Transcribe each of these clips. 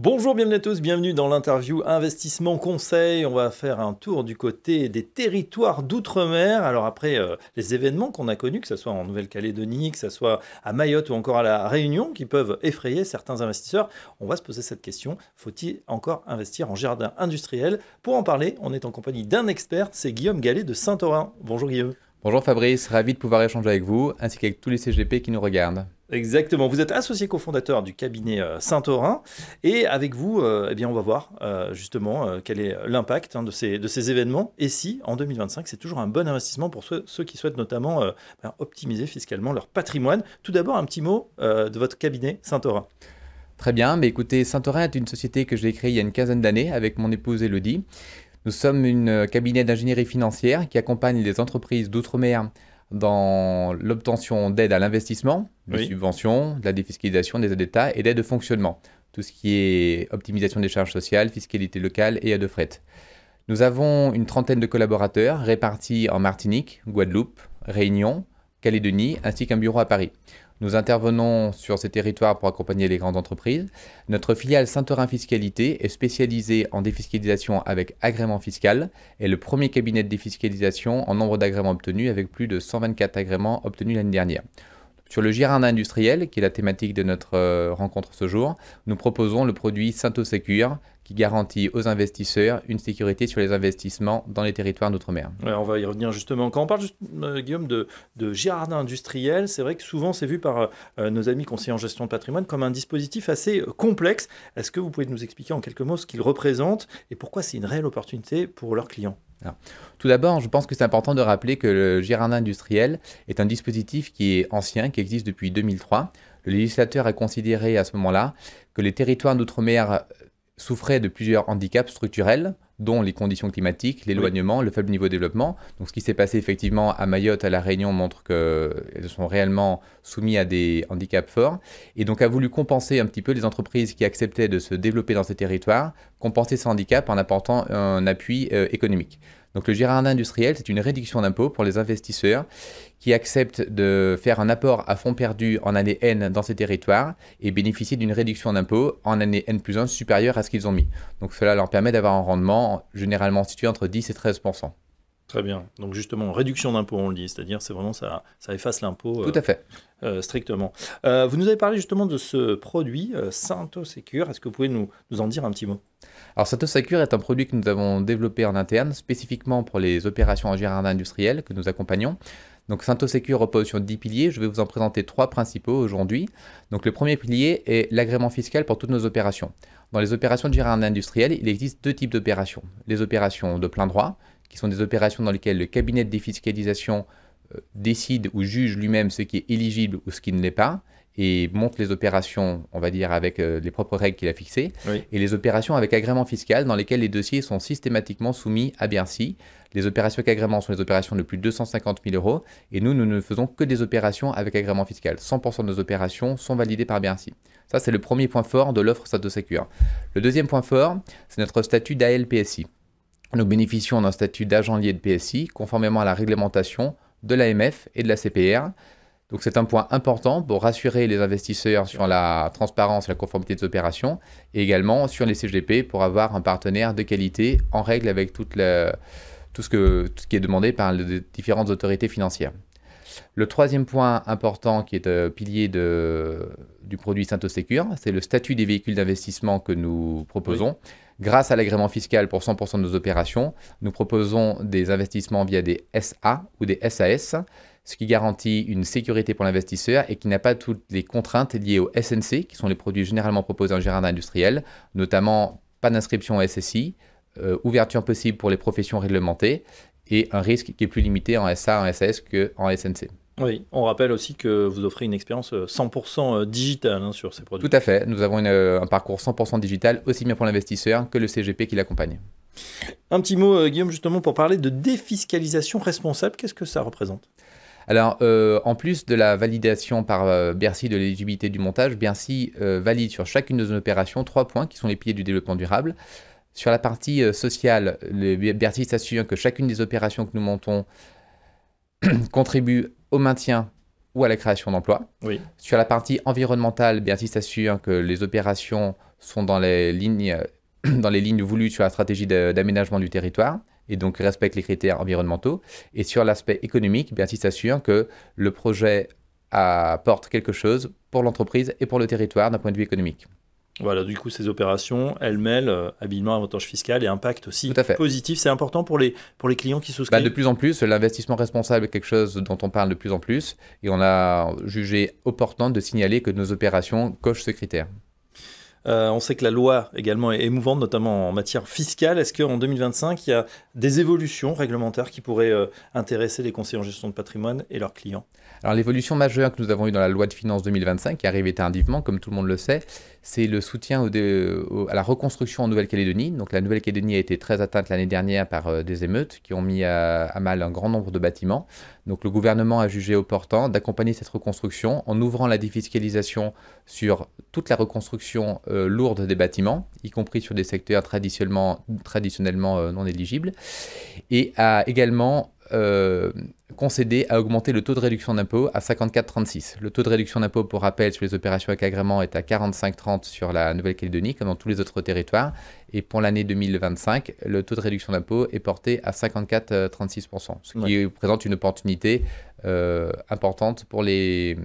Bonjour, bienvenue à tous, bienvenue dans l'interview Investissement Conseil. On va faire un tour du côté des territoires d'outre-mer. Alors après les événements qu'on a connus, que ce soit en Nouvelle-Calédonie, que ce soit à Mayotte ou encore à La Réunion, qui peuvent effrayer certains investisseurs, on va se poser cette question. Faut-il encore investir en jardin industriel? Pour en parler, on est en compagnie d'un expert, c'est Guillaume Gallet de Saint-Orin. Bonjour Guillaume. Bonjour Fabrice, ravi de pouvoir échanger avec vous, ainsi qu'avec tous les CGP qui nous regardent. Exactement, vous êtes associé cofondateur du cabinet Saint-Orin et avec vous, eh bien, on va voir justement quel est l'impact de ces événements et si en 2025 c'est toujours un bon investissement pour ceux qui souhaitent notamment optimiser fiscalement leur patrimoine. Tout d'abord un petit mot de votre cabinet Saint-Orin. Très bien, mais écoutez, Saint-Orin est une société que j'ai créée il y a une quinzaine d'années avec mon épouse Elodie. Nous sommes une cabinet d'ingénierie financière qui accompagne les entreprises d'outre-mer dans l'obtention d'aide à l'investissement, de subventions, de la défiscalisation des aides d'État et d'aide de fonctionnement. Tout ce qui est optimisation des charges sociales, fiscalité locale et aide de fret. Nous avons une trentaine de collaborateurs répartis en Martinique, Guadeloupe, Réunion, Calédonie, ainsi qu'un bureau à Paris. Nous intervenons sur ces territoires pour accompagner les grandes entreprises. Notre filiale Saint-Orin Fiscalité est spécialisée en défiscalisation avec agrément fiscal et le premier cabinet de défiscalisation en nombre d'agréments obtenus avec plus de 124 agréments obtenus l'année dernière. Sur le jardin industriel, qui est la thématique de notre rencontre ce jour, nous proposons le produit Saint-Osecure qui garantit aux investisseurs une sécurité sur les investissements dans les territoires d'outre-mer. Ouais, on va y revenir justement. Quand on parle, Guillaume, de jardin industriel, c'est vrai que souvent c'est vu par nos amis conseillers en gestion de patrimoine comme un dispositif assez complexe. Est-ce que vous pouvez nous expliquer en quelques mots ce qu'il représente et pourquoi c'est une réelle opportunité pour leurs clients? Alors, tout d'abord, je pense que c'est important de rappeler que le jardin industriel est un dispositif qui est ancien, qui existe depuis 2003. Le législateur a considéré à ce moment-là que les territoires d'outre-mer souffraient de plusieurs handicaps structurels, dont les conditions climatiques, l'éloignement, le faible niveau de développement. Donc ce qui s'est passé effectivement à Mayotte, à La Réunion, montre qu'elles sont réellement soumises à des handicaps forts. Et donc a voulu compenser un petit peu les entreprises qui acceptaient de se développer dans ces territoires, compenser ces handicaps en apportant un appui économique. Donc le jardin industriel, c'est une réduction d'impôt pour les investisseurs qui acceptent de faire un apport à fonds perdu en année N dans ces territoires et bénéficier d'une réduction d'impôt en année N+1 supérieure à ce qu'ils ont mis. Donc cela leur permet d'avoir un rendement généralement situé entre 10 et 13%. Très bien. Donc justement, réduction d'impôt, on le dit, c'est-à-dire c'est vraiment ça efface l'impôt. Tout à fait. Strictement. Vous nous avez parlé justement de ce produit Saint-Osecure. Est-ce que vous pouvez nous en dire un petit mot? Alors Saint-Osecure est un produit que nous avons développé en interne spécifiquement pour les opérations en jardin industriel que nous accompagnons. Donc Saint-Osecure repose sur 10 piliers. Je vais vous en présenter 3 principaux aujourd'hui. Donc le premier pilier est l'agrément fiscal pour toutes nos opérations. Dans les opérations de jardin industriel, il existe 2 types d'opérations. Les opérations de plein droit, qui sont des opérations dans lesquelles le cabinet de défiscalisation décide ou juge lui-même ce qui est éligible ou ce qui ne l'est pas, et monte les opérations, on va dire, avec les propres règles qu'il a fixées, et les opérations avec agrément fiscal dans lesquelles les dossiers sont systématiquement soumis à Bercy. Les opérations avec agrément sont les opérations de plus de 250 000 euros, et nous ne faisons que des opérations avec agrément fiscal. 100% de nos opérations sont validées par Bercy. Ça, c'est le premier point fort de l'offre Saint-Osecure. Le deuxième point fort, c'est notre statut d'ALPSI. Nous bénéficions d'un statut d'agent lié de PSI, conformément à la réglementation de l'AMF et de la CPR. Donc c'est un point important pour rassurer les investisseurs sur la transparence et la conformité des opérations, et également sur les CGP pour avoir un partenaire de qualité en règle avec tout ce qui est demandé par les différentes autorités financières. Le troisième point important qui est pilier du produit Saint-Osecure, c'est le statut des véhicules d'investissement que nous proposons. Grâce à l'agrément fiscal pour 100% de nos opérations, nous proposons des investissements via des SA ou des SAS, ce qui garantit une sécurité pour l'investisseur et qui n'a pas toutes les contraintes liées au SNC, qui sont les produits généralement proposés en jardin industriel, notamment pas d'inscription au SSI, ouverture possible pour les professions réglementées et un risque qui est plus limité en SA, en SAS qu'en SNC. Oui, on rappelle aussi que vous offrez une expérience 100% digitale sur ces produits. Tout à fait, nous avons un parcours 100% digital, aussi bien pour l'investisseur que le CGP qui l'accompagne. Un petit mot, Guillaume, justement, pour parler de défiscalisation responsable, qu'est-ce que ça représente? Alors, en plus de la validation par Bercy de l'éligibilité du montage, Bercy valide sur chacune de nos opérations 3 points qui sont les piliers du développement durable. Sur la partie sociale, Bercy s'assure que chacune des opérations que nous montons contribue au maintien ou à la création d'emplois. Oui. Sur la partie environnementale, Bercy s'assure que les opérations sont dans les lignes, dans les lignes voulues sur la stratégie d'aménagement du territoire et donc respecte les critères environnementaux. Et sur l'aspect économique, Bercy s'assure que le projet apporte quelque chose pour l'entreprise et pour le territoire d'un point de vue économique. Voilà, du coup, ces opérations, elles mêlent habilement avantage fiscal et impact aussi Tout à fait. positif. C'est important pour les clients qui souscrivent. De plus en plus, l'investissement responsable est quelque chose dont on parle de plus en plus et on a jugé opportun de signaler que nos opérations cochent ce critère. On sait que la loi également est émouvante, notamment en matière fiscale. Est-ce qu'en 2025, il y a des évolutions réglementaires qui pourraient intéresser les conseillers en gestion de patrimoine et leurs clients? Alors l'évolution majeure que nous avons eue dans la loi de finances 2025, qui est arrivée tardivement, comme tout le monde le sait, c'est le soutien à la reconstruction en Nouvelle-Calédonie. Donc la Nouvelle-Calédonie a été très atteinte l'année dernière par des émeutes qui ont mis à mal un grand nombre de bâtiments. Donc le gouvernement a jugé opportun d'accompagner cette reconstruction en ouvrant la défiscalisation sur toute la reconstruction lourde des bâtiments, y compris sur des secteurs traditionnellement non éligibles, et a également concédé à augmenter le taux de réduction d'impôt à 54,36. Le taux de réduction d'impôt, pour rappel, sur les opérations avec agrément est à 45,30 sur la Nouvelle-Calédonie, comme dans tous les autres territoires. Et pour l'année 2025, le taux de réduction d'impôt est porté à 54,36%, ce qui présente une opportunité importante pour les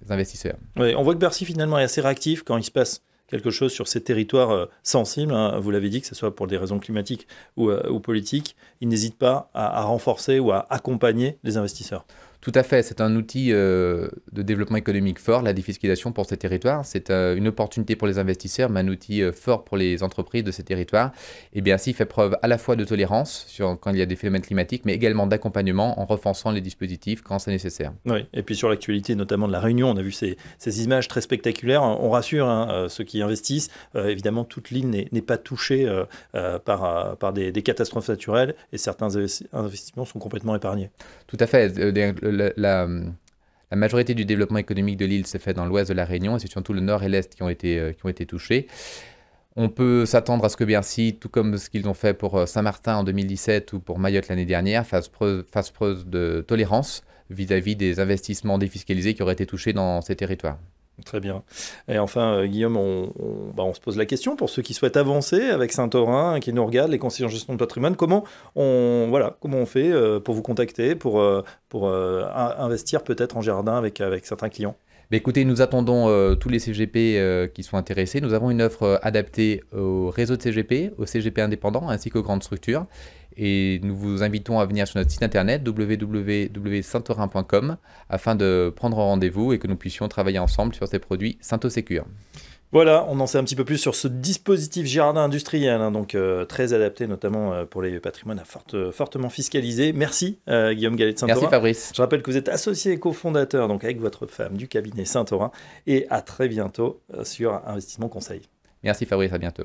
investisseurs. Oui, on voit que Bercy, finalement, est assez réactif quand il se passe quelque chose sur ces territoires sensibles, hein, vous l'avez dit, que ce soit pour des raisons climatiques ou politiques, il n'hésite pas à renforcer ou à accompagner les investisseurs. Tout à fait, c'est un outil de développement économique fort, la défiscalisation pour ces territoires. C'est une opportunité pour les investisseurs, mais un outil fort pour les entreprises de ces territoires. Et bien ainsi, il fait preuve à la fois de tolérance quand il y a des phénomènes climatiques, mais également d'accompagnement en renforçant les dispositifs quand c'est nécessaire. Oui, et puis sur l'actualité, notamment de la Réunion, on a vu ces images très spectaculaires. On rassure ceux qui investissent. Évidemment, toute l'île n'est pas touchée par des catastrophes naturelles et certains investissements sont complètement épargnés. Tout à fait. La majorité du développement économique de l'île s'est fait dans l'ouest de la Réunion et c'est surtout le nord et l'est qui ont été touchés. On peut s'attendre à ce que Bercy, tout comme ce qu'ils ont fait pour Saint-Martin en 2017 ou pour Mayotte l'année dernière, fasse preuve de tolérance vis-à-vis des investissements défiscalisés qui auraient été touchés dans ces territoires. Très bien. Et enfin, Guillaume, on se pose la question pour ceux qui souhaitent avancer avec Saint-Aurin, qui nous regardent, les conseillers en gestion de patrimoine, comment on fait pour vous contacter, pour investir peut-être en jardin avec certains clients? Écoutez, nous attendons tous les CGP qui sont intéressés. Nous avons une offre adaptée au réseau de CGP, aux CGP indépendants ainsi qu'aux grandes structures. Et nous vous invitons à venir sur notre site internet www.saintaurin.com afin de prendre rendez-vous et que nous puissions travailler ensemble sur ces produits Sainto-Sécure. Voilà, on en sait un petit peu plus sur ce dispositif jardin industriel, hein, donc très adapté notamment pour les patrimoines fortement fiscalisés. Merci Guillaume Gallet de Saint-Aurin. Merci Fabrice. Je rappelle que vous êtes associé et cofondateur donc avec votre femme du cabinet Saint-Aurin et à très bientôt sur Investissement Conseil. Merci Fabrice, à bientôt.